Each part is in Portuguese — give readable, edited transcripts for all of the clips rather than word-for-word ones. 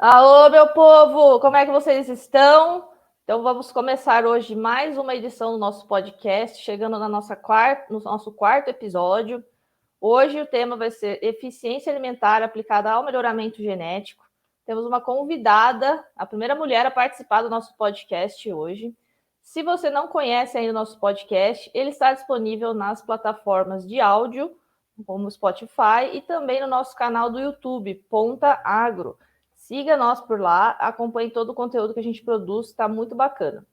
Alô, meu povo! Como é que vocês estão? Então, vamos começar hoje mais uma edição do nosso podcast, chegando no nosso quarto episódio. Hoje o tema vai ser eficiência alimentar aplicada ao melhoramento genético. Temos uma convidada, a primeira mulher a participar do nosso podcast hoje. Se você não conhece ainda o nosso podcast, ele está disponível nas plataformas de áudio, como Spotify, e também no nosso canal do YouTube, Ponta Agro. Siga nós por lá, acompanhe todo o conteúdo que a gente produz, está muito bacana.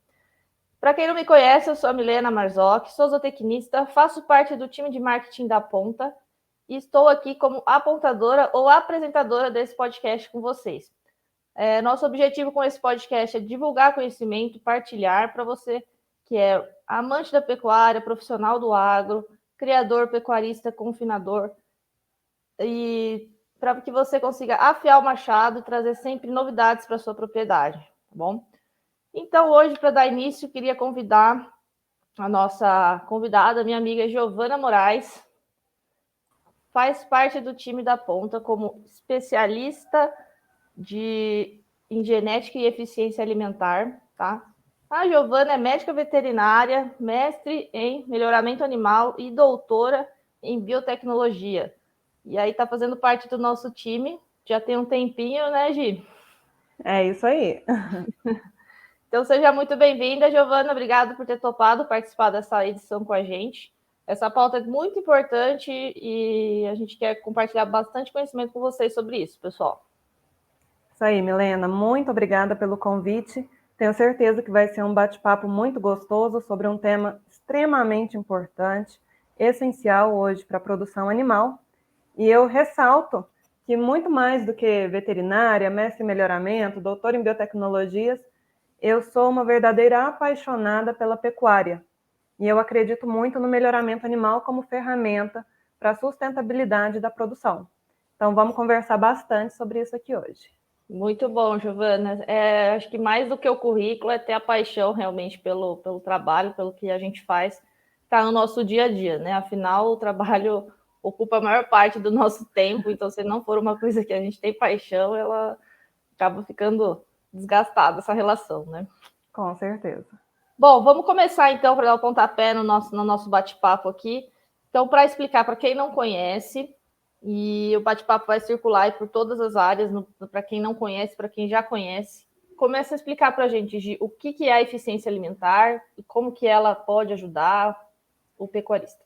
Para quem não me conhece, eu sou a Milena Marzocchi, sou zootecnista, faço parte do time de marketing da Ponta e estou aqui como apontadora ou apresentadora desse podcast com vocês. Nosso objetivo com esse podcast é divulgar conhecimento, partilhar para você que é amante da pecuária, profissional do agro, criador, pecuarista, confinador, e para que você consiga afiar o machado e trazer sempre novidades para a sua propriedade, tá bom? Então, hoje, para dar início, queria convidar a nossa convidada, minha amiga Giovana Moraes, faz parte do time da Ponta como especialista em genética e eficiência alimentar, tá? A Giovana é médica veterinária, mestre em melhoramento animal e doutora em biotecnologia. E aí está fazendo parte do nosso time, já tem um tempinho, né, Gi? É isso aí. Então seja muito bem-vinda, Giovana. Obrigado por ter topado participar dessa edição com a gente. Essa pauta é muito importante e a gente quer compartilhar bastante conhecimento com vocês sobre isso, pessoal. Isso aí, Milena. Muito obrigada pelo convite. Tenho certeza que vai ser um bate-papo muito gostoso sobre um tema extremamente importante, essencial hoje para a produção animal. E eu ressalto que muito mais do que veterinária, mestre em melhoramento, doutor em biotecnologias, eu sou uma verdadeira apaixonada pela pecuária. E eu acredito muito no melhoramento animal como ferramenta para a sustentabilidade da produção. Então, vamos conversar bastante sobre isso aqui hoje. Muito bom, Giovana. Acho que mais do que o currículo é ter a paixão realmente pelo trabalho, pelo que a gente faz, está no nosso dia a dia, né? Afinal, o trabalho ocupa a maior parte do nosso tempo, então se não for uma coisa que a gente tem paixão, ela acaba ficando desgastada, essa relação, né? Com certeza. Bom, vamos começar então para dar o pontapé no nosso bate-papo aqui. Então, para explicar para quem não conhece, e o bate-papo vai circular por todas as áreas, para quem não conhece, para quem já conhece, começa a explicar para a gente, Gi, o que é a eficiência alimentar e como que ela pode ajudar o pecuarista.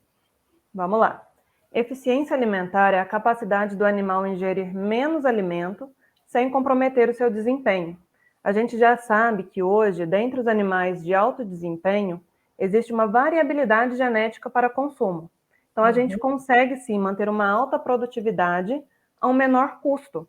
Vamos lá. Eficiência alimentar é a capacidade do animal ingerir menos alimento sem comprometer o seu desempenho. A gente já sabe que hoje, dentre os animais de alto desempenho, existe uma variabilidade genética para consumo. Então, a gente consegue sim manter uma alta produtividade a um menor custo,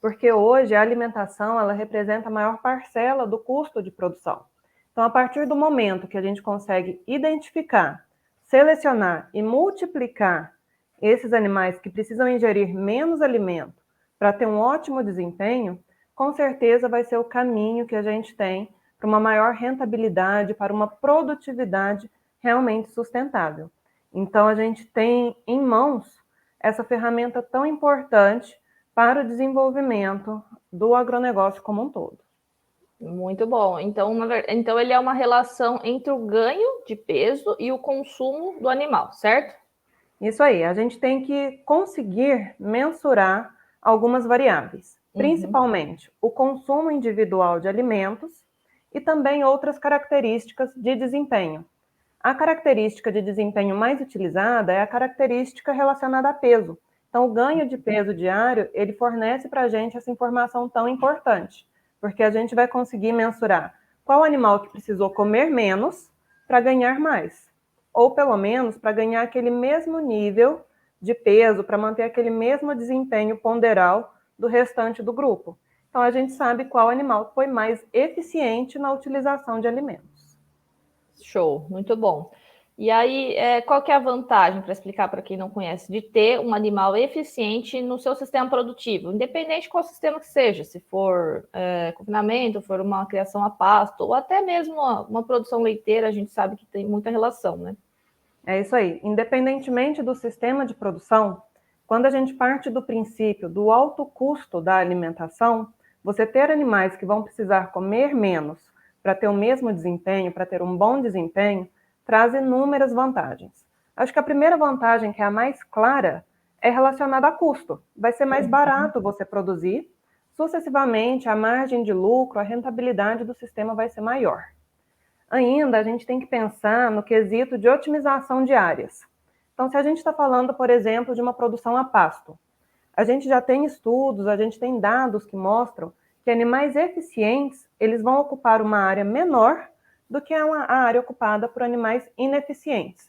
porque hoje a alimentação ela representa a maior parcela do custo de produção. Então, a partir do momento que a gente consegue identificar, selecionar e multiplicar esses animais que precisam ingerir menos alimento para ter um ótimo desempenho, com certeza vai ser o caminho que a gente tem para uma maior rentabilidade, para uma produtividade realmente sustentável. Então, a gente tem em mãos essa ferramenta tão importante para o desenvolvimento do agronegócio como um todo. Muito bom. Então ele é uma relação entre o ganho de peso e o consumo do animal, certo? Isso aí, a gente tem que conseguir mensurar algumas variáveis, principalmente o consumo individual de alimentos e também outras características de desempenho. A característica de desempenho mais utilizada é a característica relacionada a peso. Então, o ganho de peso diário, ele fornece para a gente essa informação tão importante, porque a gente vai conseguir mensurar qual animal que precisou comer menos para ganhar mais, ou pelo menos para ganhar aquele mesmo nível de peso, para manter aquele mesmo desempenho ponderal do restante do grupo. Então, a gente sabe qual animal foi mais eficiente na utilização de alimentos. Show, muito bom. E aí, qual que é a vantagem, para explicar para quem não conhece, de ter um animal eficiente no seu sistema produtivo, independente de qual sistema que seja, se for confinamento, for uma criação a pasto, ou até mesmo uma produção leiteira, a gente sabe que tem muita relação, né? É isso aí. Independentemente do sistema de produção, Quando a gente parte do princípio do alto custo da alimentação, você ter animais que vão precisar comer menos para ter o mesmo desempenho, para ter um bom desempenho, traz inúmeras vantagens. Acho que a primeira vantagem, que é a mais clara, é relacionada a custo. Vai ser mais barato você produzir, sucessivamente a margem de lucro, a rentabilidade do sistema vai ser maior. Ainda a gente tem que pensar no quesito de otimização de áreas. Então, se a gente está falando, por exemplo, de uma produção a pasto, a gente já tem estudos, a gente tem dados que mostram que animais eficientes, eles vão ocupar uma área menor do que a área ocupada por animais ineficientes.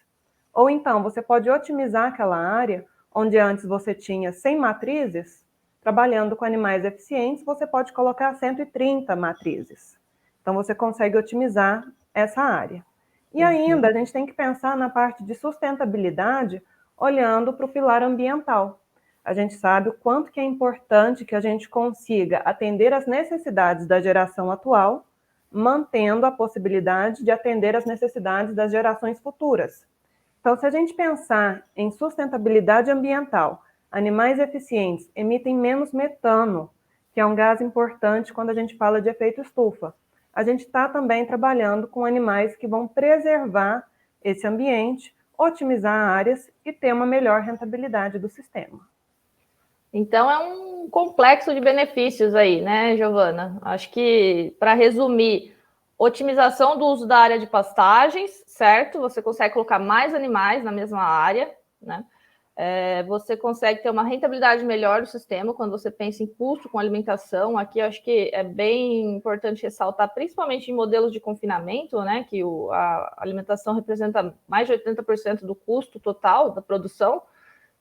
Ou então, você pode otimizar aquela área onde antes você tinha 100 matrizes, trabalhando com animais eficientes, você pode colocar 130 matrizes. Então, você consegue otimizar essa área. E ainda, a gente tem que pensar na parte de sustentabilidade, olhando para o pilar ambiental. A gente sabe o quanto que é importante que a gente consiga atender às necessidades da geração atual, mantendo a possibilidade de atender às necessidades das gerações futuras. Então, se a gente pensar em sustentabilidade ambiental, animais eficientes emitem menos metano, que é um gás importante quando a gente fala de efeito estufa. A gente está também trabalhando com animais que vão preservar esse ambiente, otimizar áreas e ter uma melhor rentabilidade do sistema. Então é um complexo de benefícios aí, né, Giovana? Acho que, para resumir, otimização do uso da área de pastagens, certo? Você consegue colocar mais animais na mesma área, né? Você consegue ter uma rentabilidade melhor do sistema quando você pensa em custo com alimentação. Aqui eu acho que é bem importante ressaltar, principalmente em modelos de confinamento, né? Que a alimentação representa mais de 80% do custo total da produção.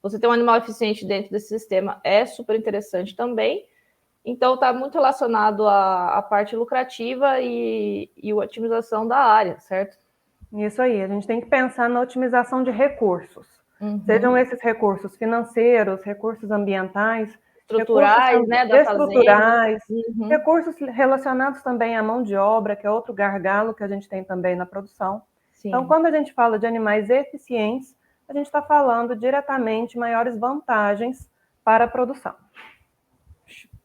Você ter um animal eficiente dentro desse sistema é super interessante também. Então, está muito relacionado à parte lucrativa e a otimização da área, certo? Isso aí, a gente tem que pensar na otimização de recursos. Sejam esses recursos financeiros, recursos ambientais, estruturais, né, da estruturais, recursos relacionados também à mão de obra, que é outro gargalo que a gente tem também na produção. Sim. Então, quando a gente fala de animais eficientes, a gente está falando diretamente maiores vantagens para a produção.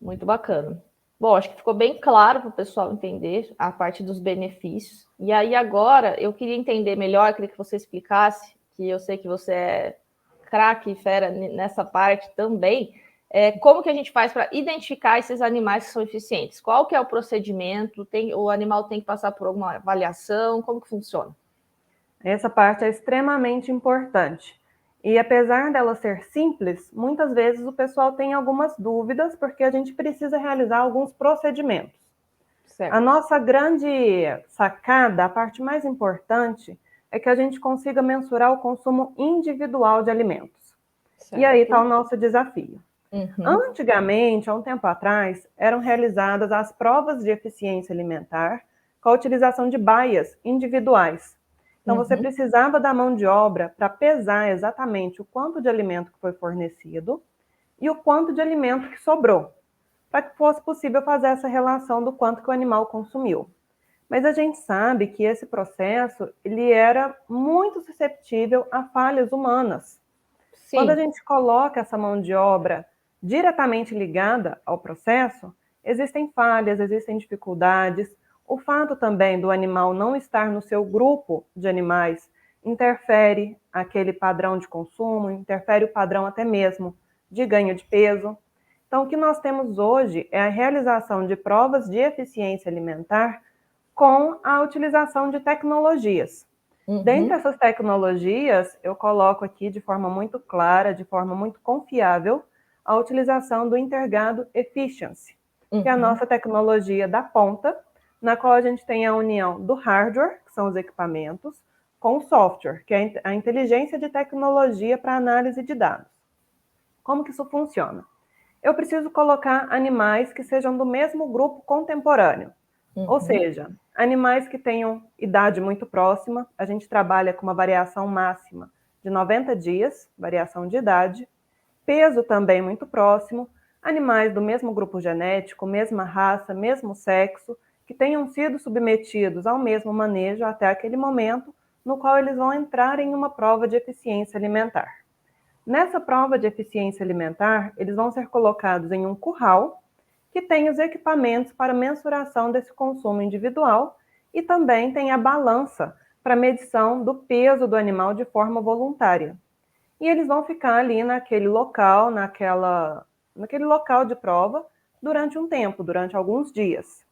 Muito bacana. Bom, acho que ficou bem claro para o pessoal entender a parte dos benefícios. E aí, agora, eu queria entender melhor, queria que você explicasse, que eu sei que você é craque e fera nessa parte também, como que a gente faz para identificar esses animais que são eficientes? Qual que é o procedimento? O animal tem que passar por alguma avaliação? Como que funciona? Essa parte é extremamente importante. E apesar dela ser simples, muitas vezes o pessoal tem algumas dúvidas, porque a gente precisa realizar alguns procedimentos. Certo. A nossa grande sacada, a parte mais importante, é que a gente consiga mensurar o consumo individual de alimentos. Certo. E aí está o nosso desafio. Antigamente, há um tempo atrás, eram realizadas as provas de eficiência alimentar com a utilização de baias individuais. Então, você precisava da mão de obra para pesar exatamente o quanto de alimento que foi fornecido e o quanto de alimento que sobrou, para que fosse possível fazer essa relação do quanto que o animal consumiu. Mas a gente sabe que esse processo ele era muito suscetível a falhas humanas. Sim. Quando a gente coloca essa mão de obra diretamente ligada ao processo, existem falhas, existem dificuldades. O fato também do animal não estar no seu grupo de animais interfere aquele padrão de consumo, interfere o padrão até mesmo de ganho de peso. Então, o que nós temos hoje é a realização de provas de eficiência alimentar com a utilização de tecnologias. Dentre essas tecnologias, eu coloco aqui de forma muito clara, de forma muito confiável, a utilização do Intergado Efficiency, que é a nossa tecnologia da ponta, na qual a gente tem a união do hardware, que são os equipamentos, com o software, que é a inteligência de tecnologia para análise de dados. Como que isso funciona? Eu preciso colocar animais que sejam do mesmo grupo contemporâneo, ou seja, animais que tenham idade muito próxima. A gente trabalha com uma variação máxima de 90 dias, variação de idade, peso também muito próximo, animais do mesmo grupo genético, mesma raça, mesmo sexo, que tenham sido submetidos ao mesmo manejo até aquele momento no qual eles vão entrar em uma prova de eficiência alimentar. Nessa prova de eficiência alimentar, eles vão ser colocados em um curral que tem os equipamentos para mensuração desse consumo individual e também tem a balança para medição do peso do animal de forma voluntária. E eles vão ficar ali naquele local, naquele local de prova, durante um tempo, durante alguns dias.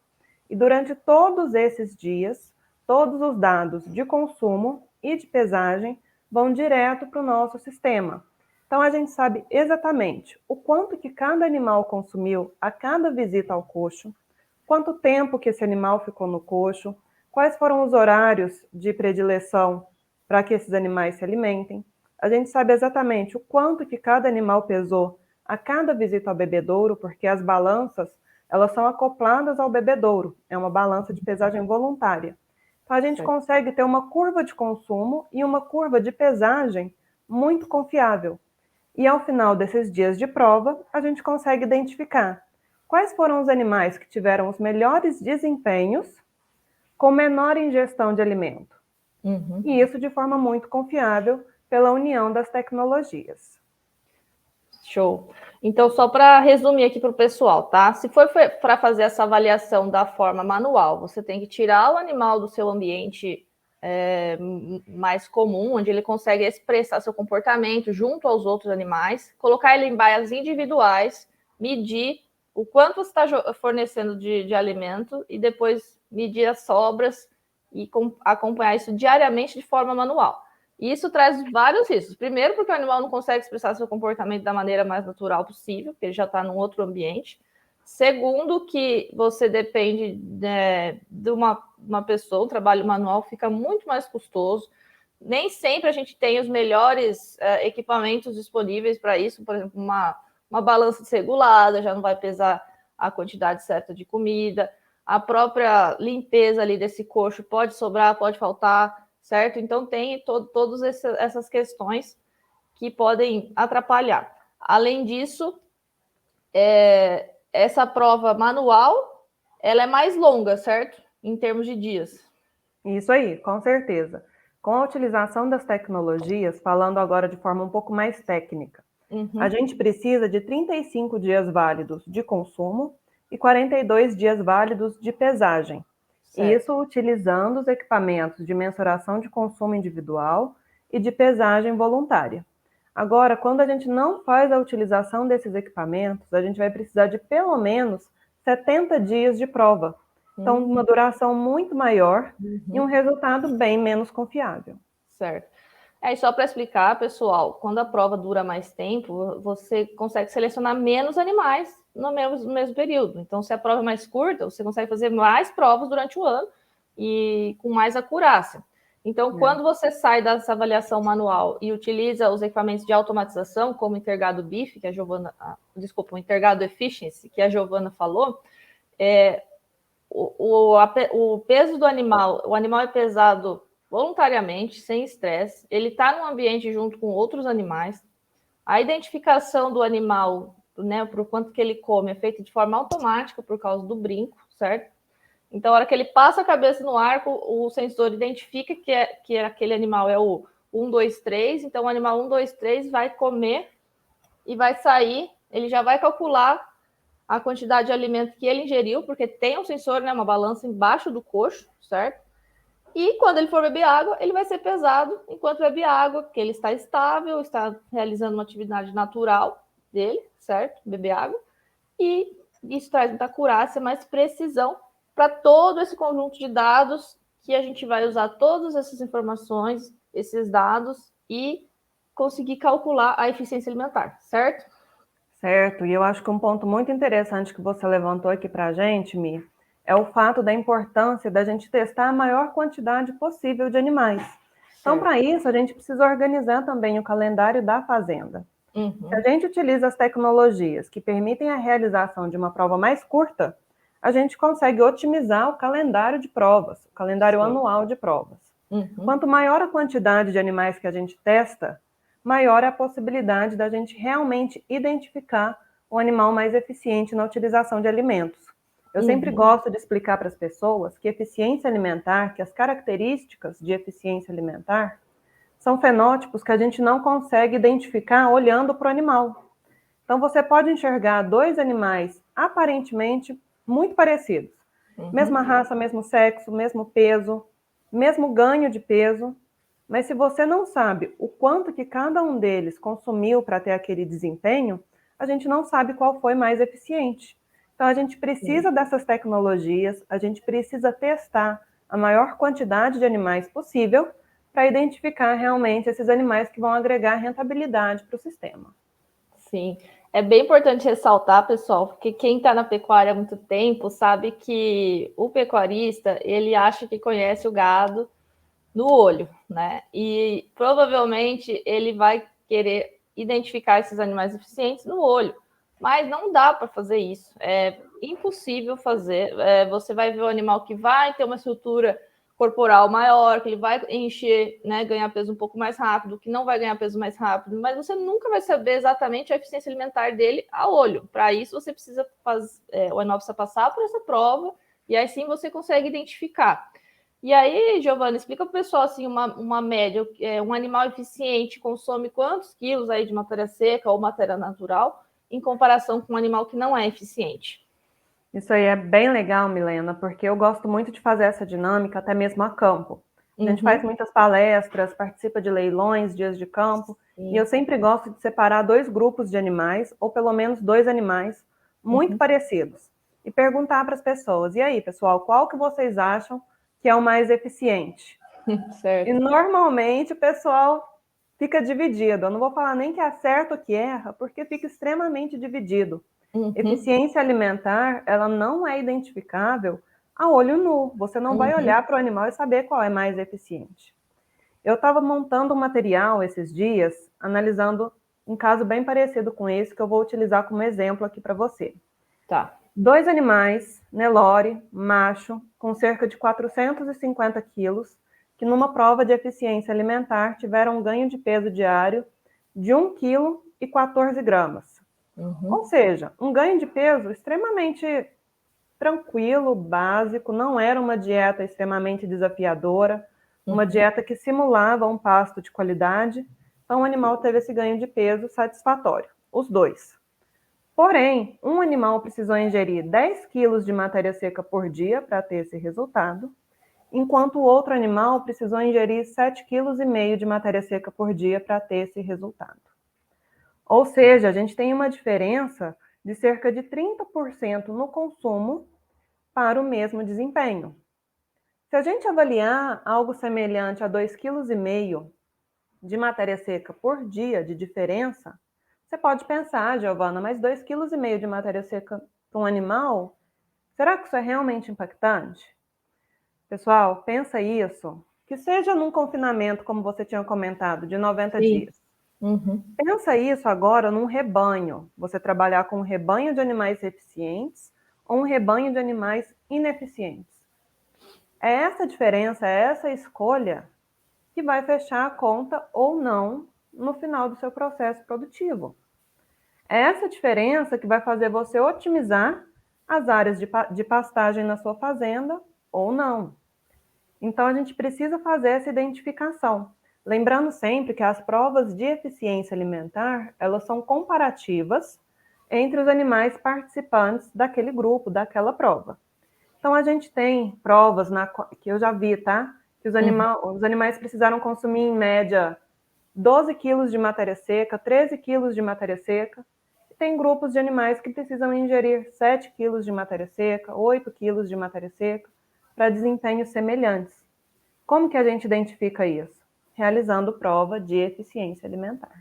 E durante todos esses dias, todos os dados de consumo e de pesagem vão direto para o nosso sistema. Então, a gente sabe exatamente o quanto que cada animal consumiu a cada visita ao coxo, quanto tempo que esse animal ficou no coxo, quais foram os horários de predileção para que esses animais se alimentem. A gente sabe exatamente o quanto que cada animal pesou a cada visita ao bebedouro, porque as balanças, elas são acopladas ao bebedouro, é uma balança de pesagem voluntária. Então, a gente consegue ter uma curva de consumo e uma curva de pesagem muito confiável. E ao final desses dias de prova, a gente consegue identificar quais foram os animais que tiveram os melhores desempenhos com menor ingestão de alimento. E isso de forma muito confiável pela união das tecnologias. Show. Então, só para resumir aqui para o pessoal, tá? Se for para fazer essa avaliação da forma manual, você tem que tirar o animal do seu ambiente mais comum, onde ele consegue expressar seu comportamento junto aos outros animais, colocar ele em baias individuais, medir o quanto você está fornecendo de alimento e depois medir as sobras e acompanhar isso diariamente de forma manual. E isso traz vários riscos. Primeiro, porque o animal não consegue expressar seu comportamento da maneira mais natural possível, porque ele já está num outro ambiente. Segundo, que você depende de uma pessoa, o trabalho manual fica muito mais custoso. Nem sempre a gente tem os melhores equipamentos disponíveis para isso. Por exemplo, uma balança desregulada já não vai pesar a quantidade certa de comida. A própria limpeza ali desse coxo pode sobrar, pode faltar, certo? Então, tem todas essas questões que podem atrapalhar. Além disso, essa prova manual, ela é mais longa, certo? Em termos de dias. Isso aí, com certeza. Com a utilização das tecnologias, falando agora de forma um pouco mais técnica, a gente precisa de 35 dias válidos de consumo e 42 dias válidos de pesagem. Certo. Isso utilizando os equipamentos de mensuração de consumo individual e de pesagem voluntária. Agora, quando a gente não faz a utilização desses equipamentos, a gente vai precisar de pelo menos 70 dias de prova. Então, uma duração muito maior e um resultado bem menos confiável. Certo. E só para explicar, pessoal, quando a prova dura mais tempo, você consegue selecionar menos animais no mesmo período. Então, se a prova é mais curta, você consegue fazer mais provas durante o ano e com mais acurácia. Então, quando você sai dessa avaliação manual e utiliza os equipamentos de automatização, como o Intergado BIF, que a Giovana, o Intergado Efficiency, que a Giovana falou, o peso do animal, o animal é pesado voluntariamente, sem estresse, ele está num ambiente junto com outros animais, a identificação do animal, né, para o quanto que ele come, é feita de forma automática por causa do brinco, certo? Então, a hora que ele passa a cabeça no arco, o sensor identifica que aquele animal é o 1, 2, 3, então o animal 1, 2, 3 vai comer e vai sair, ele já vai calcular a quantidade de alimento que ele ingeriu, porque tem um sensor, né, uma balança embaixo do coxo, certo? E quando ele for beber água, ele vai ser pesado enquanto bebe água, porque ele está estável, está realizando uma atividade natural dele, certo? Beber água. E isso traz muita acurácia, mais precisão para todo esse conjunto de dados que a gente vai usar todas essas informações, esses dados e conseguir calcular a eficiência alimentar, certo? Certo, e eu acho que um ponto muito interessante que você levantou aqui para a gente, Mi, é o fato da importância da gente testar a maior quantidade possível de animais. Então, para isso, a gente precisa organizar também o calendário da fazenda. Se a gente utiliza as tecnologias que permitem a realização de uma prova mais curta, a gente consegue otimizar o calendário de provas, o calendário anual de provas. Quanto maior a quantidade de animais que a gente testa, maior é a possibilidade da gente realmente identificar um animal mais eficiente na utilização de alimentos. Eu sempre gosto de explicar para as pessoas que eficiência alimentar, que as características de eficiência alimentar são fenótipos que a gente não consegue identificar olhando para o animal. Então, você pode enxergar dois animais aparentemente muito parecidos. Mesma raça, mesmo sexo, mesmo peso, mesmo ganho de peso. Mas se você não sabe o quanto que cada um deles consumiu para ter aquele desempenho, a gente não sabe qual foi mais eficiente. Então, a gente precisa dessas tecnologias, a gente precisa testar a maior quantidade de animais possível para identificar realmente esses animais que vão agregar rentabilidade para o sistema. Sim, é bem importante ressaltar, pessoal, porque quem está na pecuária há muito tempo sabe que o pecuarista, ele acha que conhece o gado no olho, né? E provavelmente ele vai querer identificar esses animais eficientes no olho, mas não dá para fazer isso, é impossível fazer. Você vai ver o animal que vai ter uma estrutura corporal maior, que ele vai encher, né, ganhar peso um pouco mais rápido, que não vai ganhar peso mais rápido, mas você nunca vai saber exatamente a eficiência alimentar dele a olho. Para isso, você precisa o animal precisa passar por essa prova, e aí sim você consegue identificar. E aí, Giovana, explica para o pessoal assim, uma média, um animal eficiente consome quantos quilos aí de matéria seca ou matéria natural em comparação com um animal que não é eficiente? Isso aí é bem legal, Milena, porque eu gosto muito de fazer essa dinâmica até mesmo a campo. A gente faz muitas palestras, participa de leilões, dias de campo, e eu sempre gosto de separar dois grupos de animais, ou pelo menos dois animais muito parecidos, e perguntar para as pessoas, e aí, pessoal, qual que vocês acham que é o mais eficiente? Certo. E normalmente o pessoal fica dividido. Eu não vou falar nem que acerta ou que erra, porque fica extremamente dividido. Eficiência alimentar, ela não é identificável a olho nu. Você não vai olhar para o animal e saber qual é mais eficiente. Eu estava montando um material esses dias, analisando um caso bem parecido com esse, que eu vou utilizar como exemplo aqui para você. Tá. Dois animais, Nelore, macho, com cerca de 450 quilos, que numa prova de eficiência alimentar tiveram um ganho de peso diário de 1 kg e 14 gramas. Ou seja, um ganho de peso extremamente tranquilo, básico, não era uma dieta extremamente desafiadora, uma dieta que simulava um pasto de qualidade, então o animal teve esse ganho de peso satisfatório, os dois. Porém, um animal precisou ingerir 10 quilos de matéria seca por dia para ter esse resultado, enquanto o outro animal precisou ingerir 7,5 kg de matéria seca por dia para ter esse resultado. Ou seja, a gente tem uma diferença de cerca de 30% no consumo para o mesmo desempenho. Se a gente avaliar algo semelhante a 2,5 kg de matéria seca por dia de diferença, você pode pensar, Giovana, mas 2,5 kg de matéria seca para um animal, será que isso é realmente impactante? Pessoal, pensa isso, que seja num confinamento, como você tinha comentado, de 90 dias. Pensa isso agora num rebanho, você trabalhar com um rebanho de animais eficientes ou um rebanho de animais ineficientes. É essa diferença, é essa escolha que vai fechar a conta ou não no final do seu processo produtivo. É essa diferença que vai fazer você otimizar as áreas de pastagem na sua fazenda ou não. Então, a gente precisa fazer essa identificação. Lembrando sempre que as provas de eficiência alimentar, elas são comparativas entre os animais participantes daquele grupo, daquela prova. Então, a gente tem provas que eu já vi, tá? Que os animais precisaram consumir, em média, 12 quilos de matéria seca, 13 quilos de matéria seca. E tem grupos de animais que precisam ingerir 7 quilos de matéria seca, 8 quilos de matéria seca, para desempenhos semelhantes. Como que a gente identifica isso? Realizando prova de eficiência alimentar.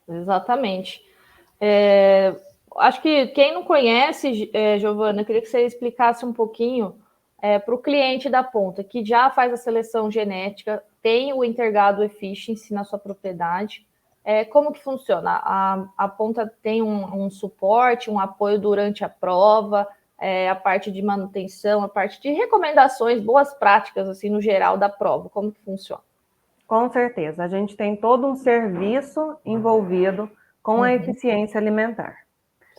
Exatamente. Acho que quem não conhece, Giovana, eu queria que você explicasse um pouquinho para o cliente da ponta, que já faz a seleção genética, tem o Intergado Efficiency na sua propriedade. Como que funciona? A ponta tem um suporte, um apoio durante a prova, a parte de manutenção, a parte de recomendações, boas práticas, assim, no geral da prova. Como que funciona? Com certeza, a gente tem todo um serviço envolvido com a eficiência alimentar.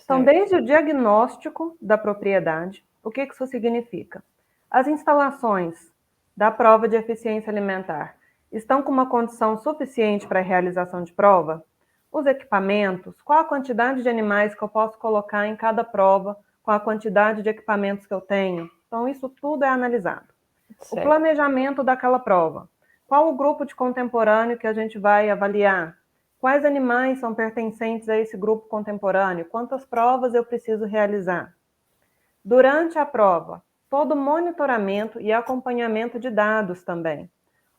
Então, desde o diagnóstico da propriedade, o que isso significa? As instalações da prova de eficiência alimentar, estão com uma condição suficiente para a realização de prova? Os equipamentos, qual a quantidade de animais que eu posso colocar em cada prova, com a quantidade de equipamentos que eu tenho? Então, isso tudo é analisado. Certo. O planejamento daquela prova. Qual o grupo de contemporâneo que a gente vai avaliar? Quais animais são pertencentes a esse grupo contemporâneo? Quantas provas eu preciso realizar? Durante a prova, todo monitoramento e acompanhamento de dados também.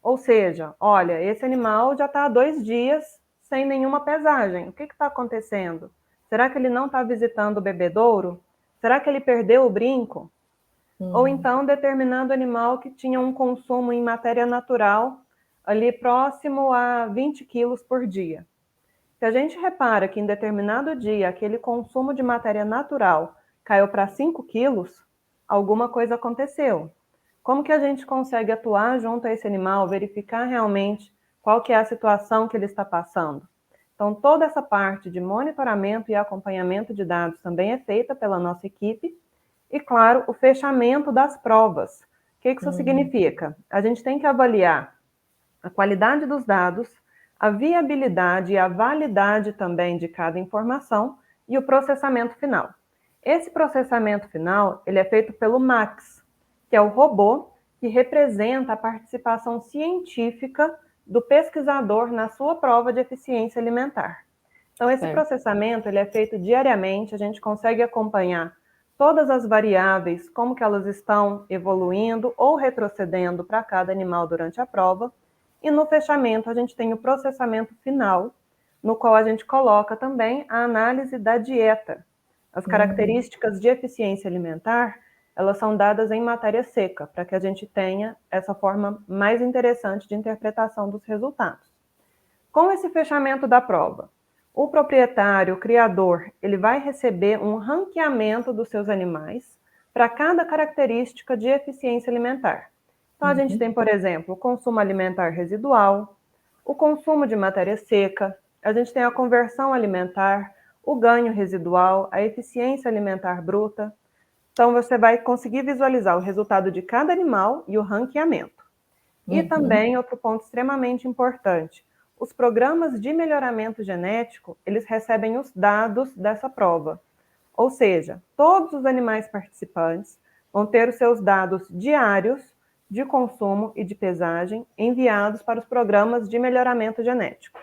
Ou seja, olha, esse animal já está há 2 dias sem nenhuma pesagem. O que está acontecendo? Será que ele não está visitando o bebedouro? Será que ele perdeu o brinco? Ou então, determinado animal que tinha um consumo em matéria natural ali próximo a 20 quilos por dia. Se a gente repara que em determinado dia aquele consumo de matéria natural caiu para 5 quilos, alguma coisa aconteceu. Como que a gente consegue atuar junto a esse animal, verificar realmente qual que é a situação que ele está passando? Então, toda essa parte de monitoramento e acompanhamento de dados também é feita pela nossa equipe. E, claro, o fechamento das provas. O que isso significa? A gente tem que avaliar a qualidade dos dados, a viabilidade e a validade também de cada informação e o processamento final. Esse processamento final, ele é feito pelo Max, que é o robô que representa a participação científica do pesquisador na sua prova de eficiência alimentar. Então, esse processamento, ele é feito diariamente, a gente consegue acompanhar todas as variáveis, como que elas estão evoluindo ou retrocedendo para cada animal durante a prova. E no fechamento, a gente tem o processamento final, no qual a gente coloca também a análise da dieta. As características de eficiência alimentar, elas são dadas em matéria seca, para que a gente tenha essa forma mais interessante de interpretação dos resultados. Com esse fechamento da prova, o proprietário, o criador, ele vai receber um ranqueamento dos seus animais para cada característica de eficiência alimentar. Então, a gente tem, por exemplo, o consumo alimentar residual, o consumo de matéria seca, a gente tem a conversão alimentar, o ganho residual, a eficiência alimentar bruta. Então, você vai conseguir visualizar o resultado de cada animal e o ranqueamento. E também, outro ponto extremamente importante, os programas de melhoramento genético, eles recebem os dados dessa prova. Ou seja, todos os animais participantes vão ter os seus dados diários de consumo e de pesagem enviados para os programas de melhoramento genético.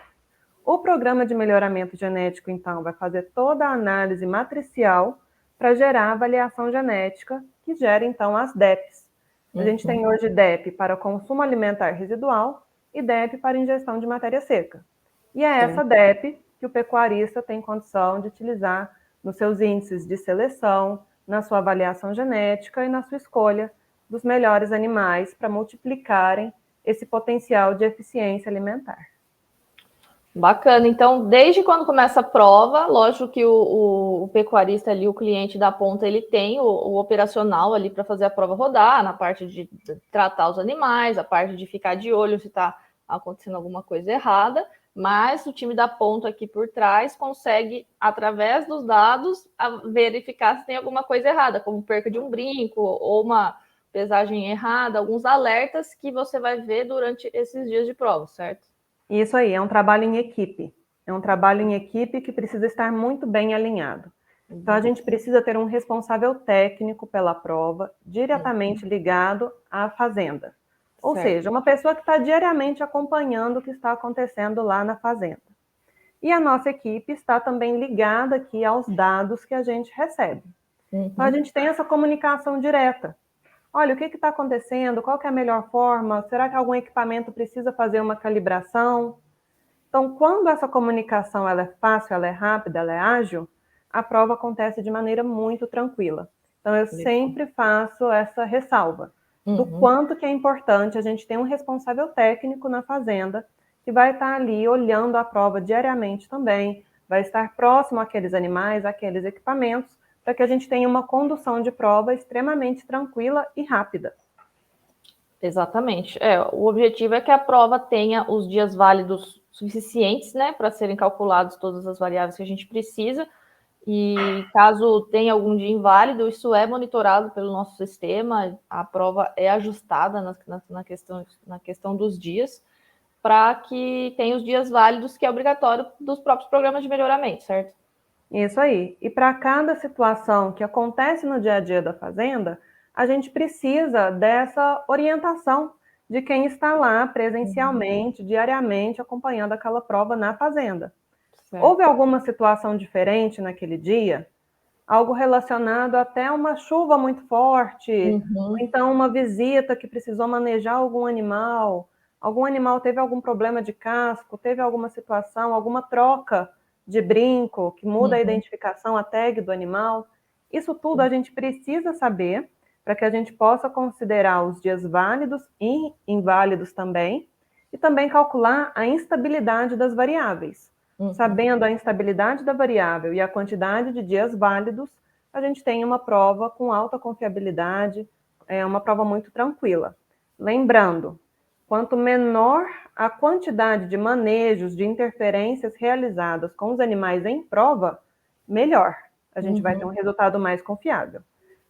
O programa de melhoramento genético, então, vai fazer toda a análise matricial para gerar a avaliação genética, que gera, então, as DEPs. A gente tem hoje DEP para consumo alimentar residual e DEP para ingestão de matéria seca. E é essa DEP que o pecuarista tem condição de utilizar nos seus índices de seleção, na sua avaliação genética e na sua escolha dos melhores animais para multiplicarem esse potencial de eficiência alimentar. Bacana. Então, desde quando começa a prova, lógico que o pecuarista ali, o cliente da ponta, ele tem o operacional ali para fazer a prova rodar, na parte de tratar os animais, a parte de ficar de olho se está acontecendo alguma coisa errada, mas o time da ponta aqui por trás consegue, através dos dados, verificar se tem alguma coisa errada, como perca de um brinco ou uma pesagem errada, alguns alertas que você vai ver durante esses dias de prova, certo? Isso aí, é um trabalho em equipe. É um trabalho em equipe que precisa estar muito bem alinhado. Então, a gente precisa ter um responsável técnico pela prova, diretamente ligado à fazenda. Ou seja, uma pessoa que está diariamente acompanhando o que está acontecendo lá na fazenda. E a nossa equipe está também ligada aqui aos dados que a gente recebe. Então, a gente tem essa comunicação direta. Olha, o que está acontecendo? Qual que é a melhor forma? Será que algum equipamento precisa fazer uma calibração? Então, quando essa comunicação ela é fácil, ela é rápida, ela é ágil, a prova acontece de maneira muito tranquila. Então, eu sempre faço essa ressalva do quanto que é importante a gente ter um responsável técnico na fazenda que vai estar ali olhando a prova diariamente também, vai estar próximo àqueles animais, àqueles equipamentos, para que a gente tenha uma condução de prova extremamente tranquila e rápida. Exatamente. O objetivo é que a prova tenha os dias válidos suficientes, né, para serem calculados todas as variáveis que a gente precisa, e caso tenha algum dia inválido, isso é monitorado pelo nosso sistema, a prova é ajustada na questão dos dias, para que tenha os dias válidos, que é obrigatório dos próprios programas de melhoramento, certo? Isso aí. E para cada situação que acontece no dia a dia da fazenda, a gente precisa dessa orientação de quem está lá presencialmente, diariamente, acompanhando aquela prova na fazenda. Certo. Houve alguma situação diferente naquele dia? Algo relacionado até a uma chuva muito forte, ou então uma visita que precisou manejar algum animal teve algum problema de casco, teve alguma situação, alguma troca de brinco que muda a identificação, a tag do animal. Isso tudo a gente precisa saber para que a gente possa considerar os dias válidos e inválidos também, e também calcular a instabilidade das variáveis. Sabendo a instabilidade da variável e a quantidade de dias válidos, a gente tem uma prova com alta confiabilidade, uma prova muito tranquila. Lembrando, quanto menor a quantidade de manejos, de interferências realizadas com os animais em prova, melhor. A gente vai ter um resultado mais confiável.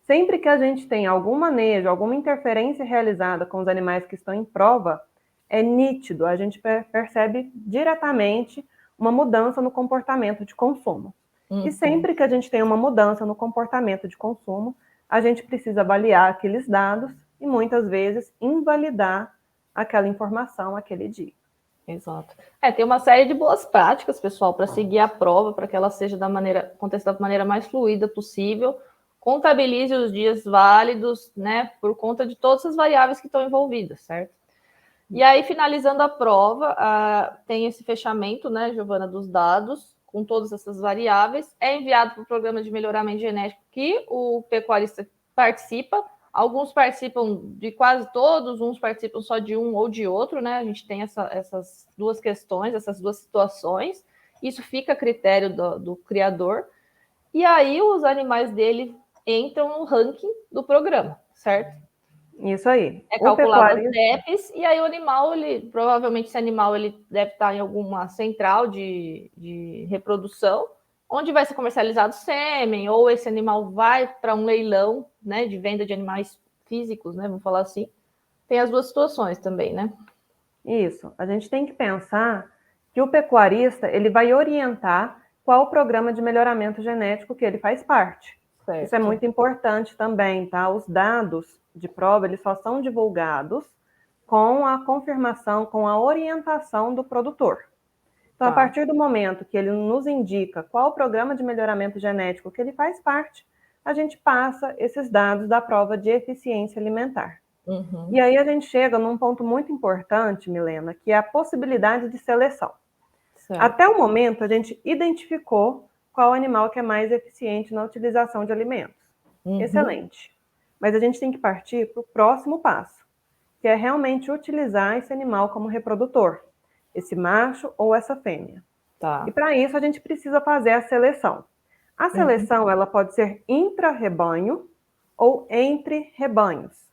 Sempre que a gente tem algum manejo, alguma interferência realizada com os animais que estão em prova, é nítido, a gente percebe diretamente uma mudança no comportamento de consumo. E sempre que a gente tem uma mudança no comportamento de consumo, a gente precisa avaliar aqueles dados e muitas vezes invalidar aquela informação aquele dia. Exato. Tem uma série de boas práticas, pessoal, para seguir a prova, para que ela seja aconteça da maneira mais fluida possível. Contabilize os dias válidos, né, por conta de todas as variáveis que estão envolvidas, certo? E aí, finalizando a prova, tem esse fechamento, né, Giovana, dos dados, com todas essas variáveis, é enviado para o programa de melhoramento genético que o pecuarista participa. Alguns participam de quase todos, uns participam só de um ou de outro, né? A gente tem essas duas questões, essas duas situações. Isso fica a critério do criador. E aí os animais dele entram no ranking do programa, certo? Isso aí. É calculado as DEPs, e aí o animal, provavelmente esse animal ele deve estar em alguma central de reprodução, onde vai ser comercializado sêmen, ou esse animal vai para um leilão, né, de venda de animais físicos, né, vamos falar assim. Tem as duas situações também, né? Isso. A gente tem que pensar que o pecuarista ele vai orientar qual o programa de melhoramento genético que ele faz parte. Certo. Isso é muito importante também, tá? Os dados de prova, eles só são divulgados com a confirmação, com a orientação do produtor. Então, a partir do momento que ele nos indica qual o programa de melhoramento genético que ele faz parte, a gente passa esses dados da prova de eficiência alimentar. E aí a gente chega num ponto muito importante, Milena, que é a possibilidade de seleção. Certo. Até o momento, a gente identificou qual animal que é mais eficiente na utilização de alimentos. Excelente. Mas a gente tem que partir para o próximo passo, que é realmente utilizar esse animal como reprodutor, esse macho ou essa fêmea. E para isso a gente precisa fazer a seleção. A seleção ela pode ser intra-rebanho ou entre rebanhos.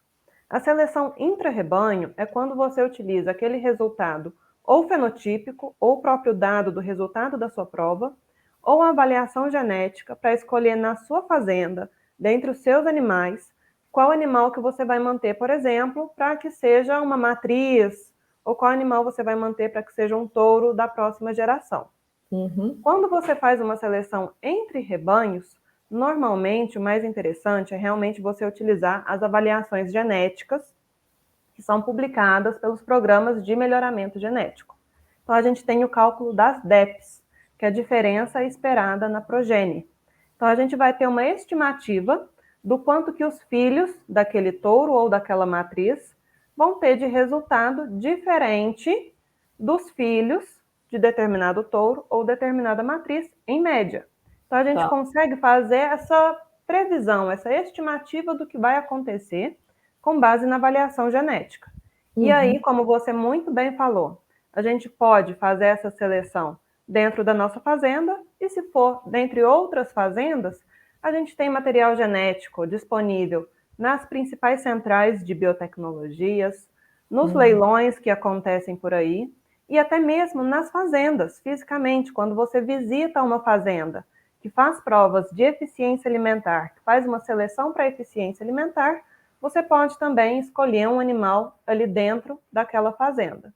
A seleção intra-rebanho é quando você utiliza aquele resultado ou fenotípico, ou o próprio dado do resultado da sua prova, ou a avaliação genética para escolher na sua fazenda, dentre os seus animais, qual animal que você vai manter, por exemplo, para que seja uma matriz, ou qual animal você vai manter para que seja um touro da próxima geração. Quando você faz uma seleção entre rebanhos, normalmente, o mais interessante é realmente você utilizar as avaliações genéticas que são publicadas pelos programas de melhoramento genético. Então, a gente tem o cálculo das DEPs, que é a diferença esperada na progênie. Então, a gente vai ter uma estimativa do quanto que os filhos daquele touro ou daquela matriz vão ter de resultado diferente dos filhos de determinado touro ou determinada matriz, em média. Então, a gente consegue fazer essa previsão, essa estimativa do que vai acontecer com base na avaliação genética. E aí, como você muito bem falou, a gente pode fazer essa seleção dentro da nossa fazenda e, se for dentre outras fazendas, a gente tem material genético disponível nas principais centrais de biotecnologias, nos leilões que acontecem por aí, e até mesmo nas fazendas, fisicamente, quando você visita uma fazenda que faz provas de eficiência alimentar, que faz uma seleção para eficiência alimentar, você pode também escolher um animal ali dentro daquela fazenda.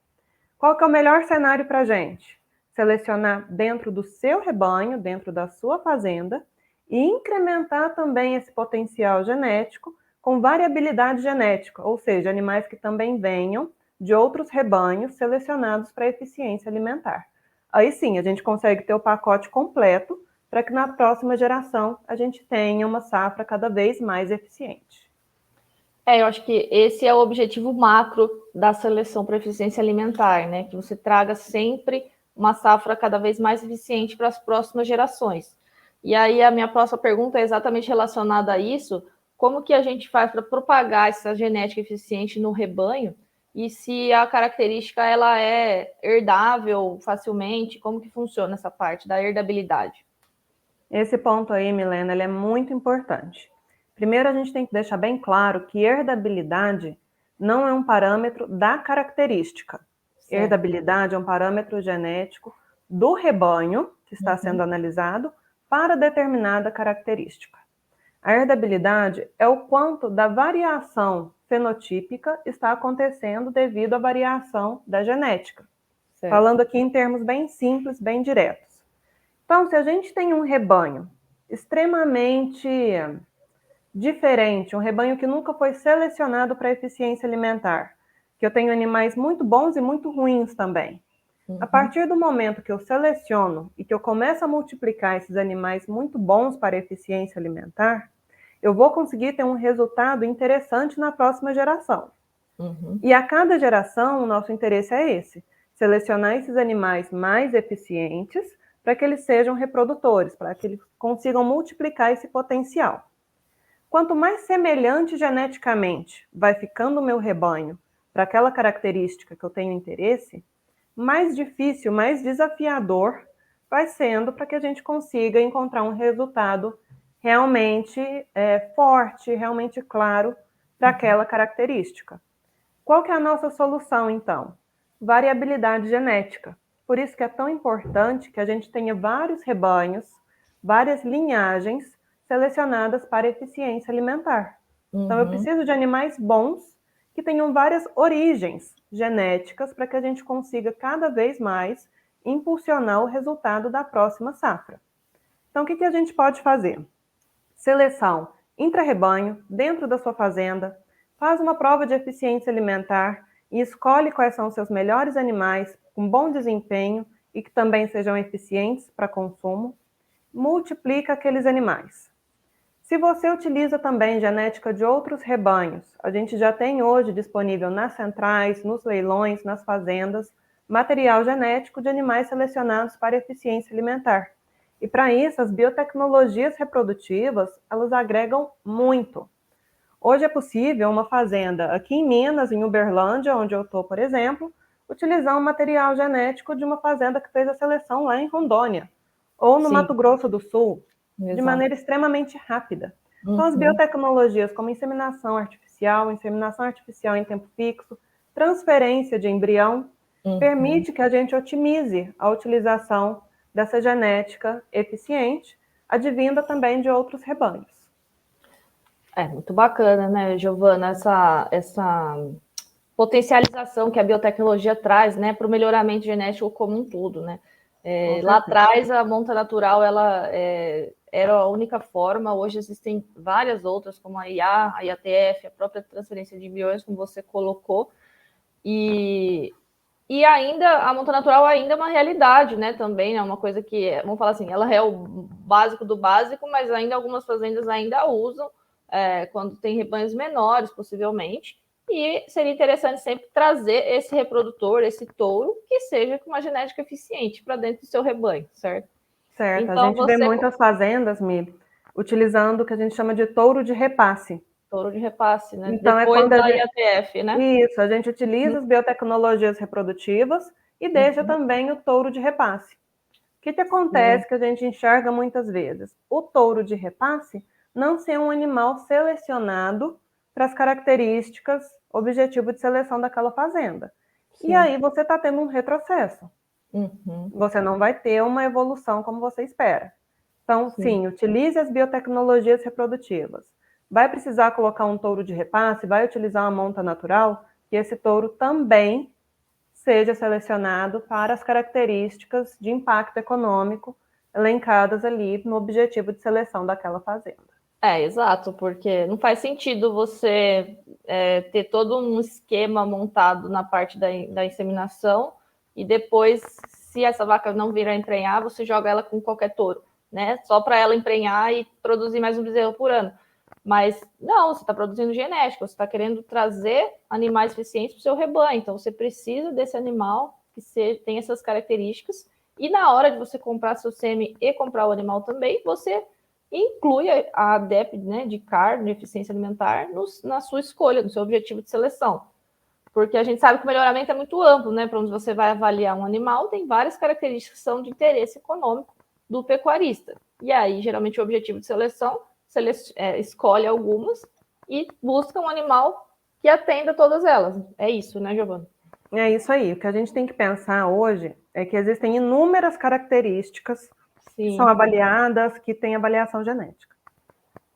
Qual que é o melhor cenário para a gente? Selecionar dentro do seu rebanho, dentro da sua fazenda, e incrementar também esse potencial genético com variabilidade genética, ou seja, animais que também venham de outros rebanhos selecionados para eficiência alimentar. Aí sim, a gente consegue ter o pacote completo para que na próxima geração a gente tenha uma safra cada vez mais eficiente. Eu acho que esse é o objetivo macro da seleção para eficiência alimentar, né? Que você traga sempre uma safra cada vez mais eficiente para as próximas gerações. E aí a minha próxima pergunta é exatamente relacionada a isso: como que a gente faz para propagar essa genética eficiente no rebanho? E se a característica ela é herdável facilmente, como que funciona essa parte da herdabilidade? Esse ponto aí, Milena, ele é muito importante. Primeiro, a gente tem que deixar bem claro que herdabilidade não é um parâmetro da característica. Certo. Herdabilidade é um parâmetro genético do rebanho que está sendo analisado para determinada característica. A herdabilidade é o quanto da variação fenotípica está acontecendo devido à variação da genética. Certo. Falando aqui em termos bem simples, bem diretos. Então, se a gente tem um rebanho extremamente diferente, um rebanho que nunca foi selecionado para eficiência alimentar, que eu tenho animais muito bons e muito ruins também. A partir do momento que eu seleciono e que eu começo a multiplicar esses animais muito bons para eficiência alimentar, eu vou conseguir ter um resultado interessante na próxima geração. E a cada geração, o nosso interesse é esse: selecionar esses animais mais eficientes para que eles sejam reprodutores, para que eles consigam multiplicar esse potencial. Quanto mais semelhante geneticamente vai ficando o meu rebanho para aquela característica que eu tenho interesse, mais difícil, mais desafiador vai sendo para que a gente consiga encontrar um resultado realmente forte, realmente claro para aquela característica. Qual que é a nossa solução, então? Variabilidade genética. Por isso que é tão importante que a gente tenha vários rebanhos, várias linhagens selecionadas para eficiência alimentar. Então, eu preciso de animais bons que tenham várias origens genéticas para que a gente consiga cada vez mais impulsionar o resultado da próxima safra. Então, o que a gente pode fazer? Seleção intra-rebanho, dentro da sua fazenda, faz uma prova de eficiência alimentar e escolhe quais são os seus melhores animais com bom desempenho e que também sejam eficientes para consumo. Multiplica aqueles animais. Se você utiliza também genética de outros rebanhos, a gente já tem hoje disponível nas centrais, nos leilões, nas fazendas, material genético de animais selecionados para eficiência alimentar. E para isso, as biotecnologias reprodutivas, elas agregam muito. Hoje é possível uma fazenda aqui em Minas, em Uberlândia, onde eu estou, por exemplo, utilizar um material genético de uma fazenda que fez a seleção lá em Rondônia, ou no Mato Grosso do Sul, de maneira extremamente rápida. Então, as biotecnologias como inseminação artificial em tempo fixo, transferência de embrião, permite que a gente otimize a utilização dessa genética eficiente, advinda também de outros rebanhos. É muito bacana, né, Giovana, essa potencialização que a biotecnologia traz, né, para o melhoramento genético como um todo, né? Lá atrás, a monta natural, ela era a única forma. Hoje existem várias outras, como a IA, a IATF, a própria transferência de embriões, como você colocou, e ainda a monta natural ainda é uma realidade, né? Também é uma coisa que, vamos falar assim, ela é o básico do básico, mas ainda algumas fazendas ainda usam quando tem rebanhos menores, possivelmente. E seria interessante sempre trazer esse reprodutor, esse touro, que seja com uma genética eficiente para dentro do seu rebanho, certo? Certo, então, a gente vê muitas fazendas, Mi, utilizando o que a gente chama de touro de repasse. Touro de repasse, né? Então, depois da IATF, né? Isso, a gente utiliza as biotecnologias reprodutivas e deixa também o touro de repasse. O que acontece que a gente enxerga muitas vezes? O touro de repasse não ser um animal selecionado para as características, objetivo de seleção daquela fazenda. E aí você está tendo um retrocesso. Você não vai ter uma evolução como você espera. Então, sim, utilize as biotecnologias reprodutivas. Vai precisar colocar um touro de repasse, vai utilizar uma monta natural, que esse touro também seja selecionado para as características de impacto econômico elencadas ali no objetivo de seleção daquela fazenda. Exato, porque não faz sentido você ter todo um esquema montado na parte da inseminação e depois, se essa vaca não vir a emprenhar, você joga ela com qualquer touro, né? Só para ela emprenhar e produzir mais um bezerro por ano. Mas não, você está produzindo genética, você está querendo trazer animais eficientes para o seu rebanho, então você precisa desse animal que tem essas características, e na hora de você comprar seu sêmen e comprar o animal também, você inclui a ADEP, né, de carne, de eficiência alimentar, na sua escolha, no seu objetivo de seleção. Porque a gente sabe que o melhoramento é muito amplo, né? Para onde você vai avaliar um animal, tem várias características que são de interesse econômico do pecuarista. E aí, geralmente, o objetivo de seleção, escolhe algumas e busca um animal que atenda todas elas. É isso, né, Giovana? É isso aí. O que a gente tem que pensar hoje é que existem inúmeras características que são avaliadas, que têm avaliação genética.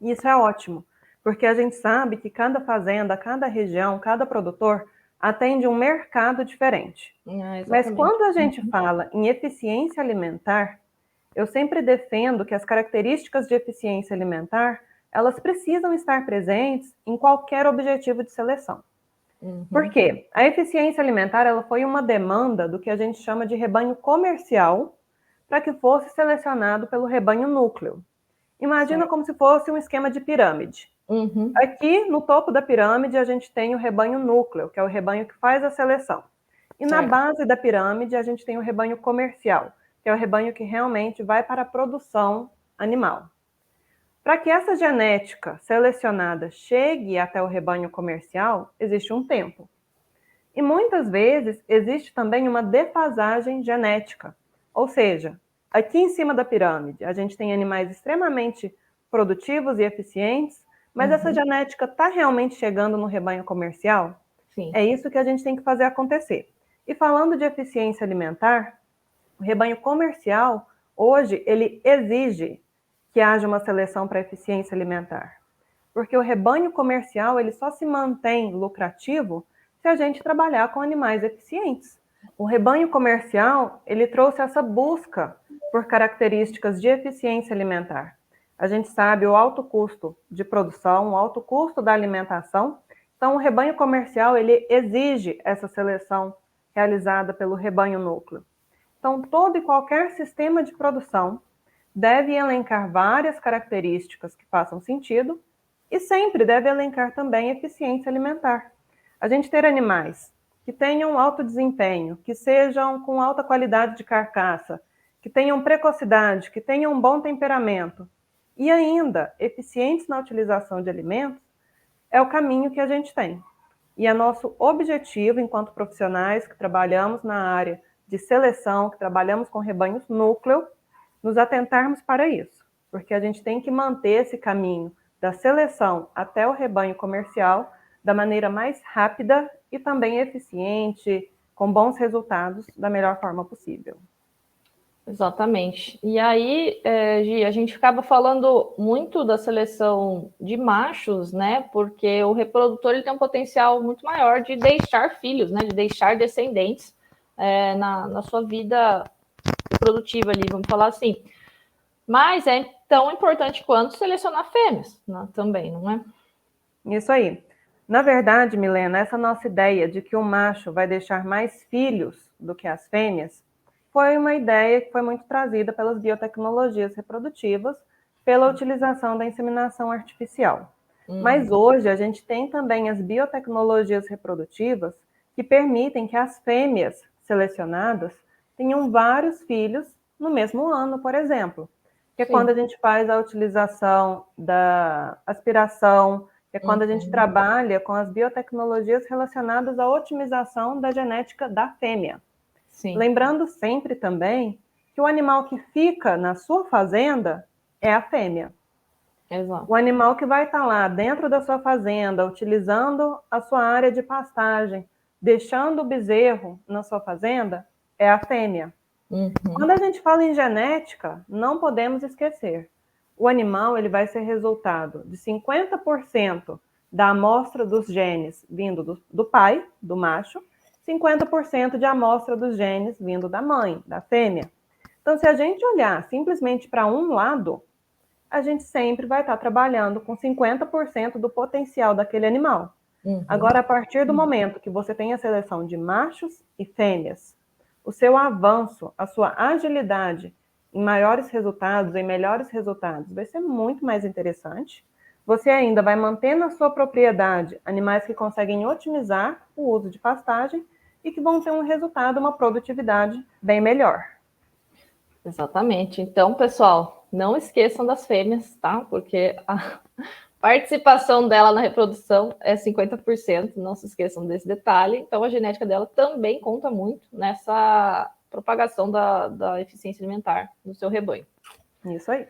E isso é ótimo, porque a gente sabe que cada fazenda, cada região, cada produtor atende um mercado diferente. Mas quando a gente fala em eficiência alimentar, eu sempre defendo que as características de eficiência alimentar, elas precisam estar presentes em qualquer objetivo de seleção. Por quê? A eficiência alimentar ela foi uma demanda do que a gente chama de rebanho comercial para que fosse selecionado pelo rebanho núcleo. Imagina como se fosse um esquema de pirâmide. Aqui, no topo da pirâmide, a gente tem o rebanho núcleo, que é o rebanho que faz a seleção. E na base da pirâmide, a gente tem o rebanho comercial, que é o rebanho que realmente vai para a produção animal. Para que essa genética selecionada chegue até o rebanho comercial, existe um tempo. E muitas vezes existe também uma defasagem genética. Ou seja, aqui em cima da pirâmide, a gente tem animais extremamente produtivos e eficientes, mas essa genética está realmente chegando no rebanho comercial? Sim. É isso que a gente tem que fazer acontecer. E falando de eficiência alimentar, o rebanho comercial, hoje, ele exige que haja uma seleção para eficiência alimentar. Porque o rebanho comercial, ele só se mantém lucrativo se a gente trabalhar com animais eficientes. O rebanho comercial, ele trouxe essa busca por características de eficiência alimentar. A gente sabe o alto custo de produção, o alto custo da alimentação. Então, o rebanho comercial, ele exige essa seleção realizada pelo rebanho núcleo. Então, todo e qualquer sistema de produção deve elencar várias características que façam sentido e sempre deve elencar também eficiência alimentar. A gente ter animais que tenham alto desempenho, que sejam com alta qualidade de carcaça, que tenham precocidade, que tenham um bom temperamento e ainda eficientes na utilização de alimentos, é o caminho que a gente tem. E é nosso objetivo, enquanto profissionais que trabalhamos na área de seleção, que trabalhamos com rebanhos núcleo, nos atentarmos para isso, porque a gente tem que manter esse caminho da seleção até o rebanho comercial da maneira mais rápida e também eficiente, com bons resultados, da melhor forma possível. Exatamente. E aí, Gi, a gente acaba falando muito da seleção de machos, né? Porque o reprodutor ele tem um potencial muito maior de deixar filhos, né? De deixar descendentes na sua vida reprodutiva ali, vamos falar assim. Mas é tão importante quanto selecionar fêmeas, né? Também, não é? Isso aí. Na verdade, Milena, essa nossa ideia de que o macho vai deixar mais filhos do que as fêmeas foi uma ideia que foi muito trazida pelas biotecnologias reprodutivas, pela utilização da inseminação artificial. Mas hoje a gente tem também as biotecnologias reprodutivas que permitem que as fêmeas selecionadas tenham vários filhos no mesmo ano, por exemplo. Que é quando a gente faz a utilização da aspiração, que é quando a gente trabalha com as biotecnologias relacionadas à otimização da genética da fêmea. Sim. Lembrando sempre também que o animal que fica na sua fazenda é a fêmea. Exato. O animal que vai estar lá dentro da sua fazenda, utilizando a sua área de pastagem, deixando o bezerro na sua fazenda, é a fêmea. Quando a gente fala em genética, não podemos esquecer. O animal ele vai ser resultado de 50% da amostra dos genes vindo do pai, do macho, 50% de amostra dos genes vindo da mãe, da fêmea. Então, se a gente olhar simplesmente para um lado, a gente sempre vai estar trabalhando com 50% do potencial daquele animal. Agora, a partir do momento que você tem a seleção de machos e fêmeas, o seu avanço, a sua agilidade em maiores resultados, em melhores resultados, vai ser muito mais interessante. Você ainda vai manter na sua propriedade animais que conseguem otimizar o uso de pastagem e que vão ter um resultado, uma produtividade bem melhor. Exatamente. Então, pessoal, não esqueçam das fêmeas, tá? Porque a participação dela na reprodução é 50%, não se esqueçam desse detalhe. Então, a genética dela também conta muito nessa propagação da eficiência alimentar no seu rebanho. Isso aí.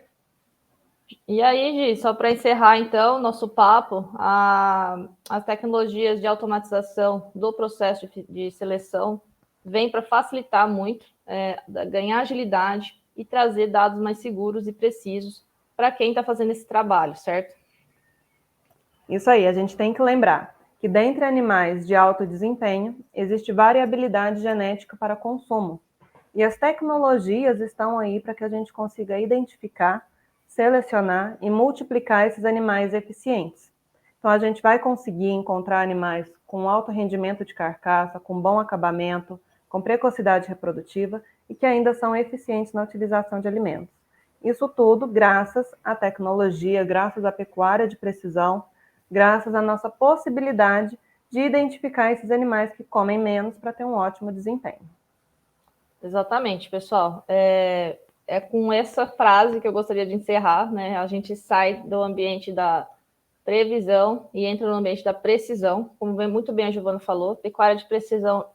E aí, Gi, só para encerrar, então, nosso papo, as tecnologias de automatização do processo de seleção vêm para facilitar muito, ganhar agilidade e trazer dados mais seguros e precisos para quem está fazendo esse trabalho, certo? Isso aí, a gente tem que lembrar que dentre animais de alto desempenho, existe variabilidade genética para consumo. E as tecnologias estão aí para que a gente consiga identificar, selecionar e multiplicar esses animais eficientes. Então, a gente vai conseguir encontrar animais com alto rendimento de carcaça, com bom acabamento, com precocidade reprodutiva e que ainda são eficientes na utilização de alimentos. Isso tudo graças à tecnologia, graças à pecuária de precisão, graças à nossa possibilidade de identificar esses animais que comem menos para ter um ótimo desempenho. Exatamente, pessoal. É com essa frase que eu gostaria de encerrar, né? A gente sai do ambiente da previsão e entra no ambiente da precisão, como muito bem a Giovana falou, pecuária de precisão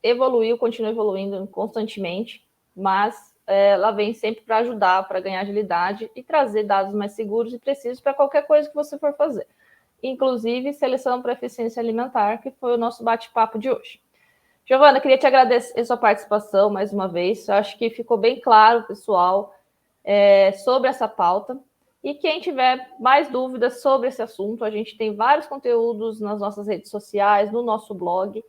evoluiu, continua evoluindo constantemente, mas ela vem sempre para ajudar, para ganhar agilidade e trazer dados mais seguros e precisos para qualquer coisa que você for fazer. Inclusive, seleção para eficiência alimentar, que foi o nosso bate-papo de hoje. Giovana, queria te agradecer a sua participação mais uma vez. Eu acho que ficou bem claro, pessoal, sobre essa pauta. E quem tiver mais dúvidas sobre esse assunto, a gente tem vários conteúdos nas nossas redes sociais, no nosso blog.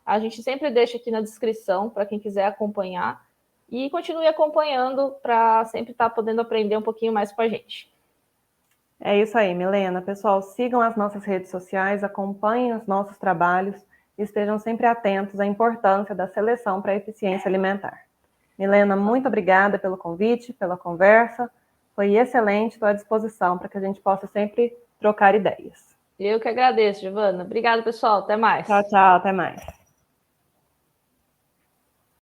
A gente sempre deixa aqui na descrição para quem quiser acompanhar. E continue acompanhando para sempre estar podendo aprender um pouquinho mais com a gente. É isso aí, Milena. Pessoal, sigam as nossas redes sociais, acompanhem os nossos trabalhos e estejam sempre atentos à importância da seleção para a eficiência alimentar. Milena, muito obrigada pelo convite, pela conversa. Foi excelente, estou à disposição para que a gente possa sempre trocar ideias. Eu que agradeço, Giovana. Obrigada, pessoal. Até mais. Tchau, tchau. Até mais.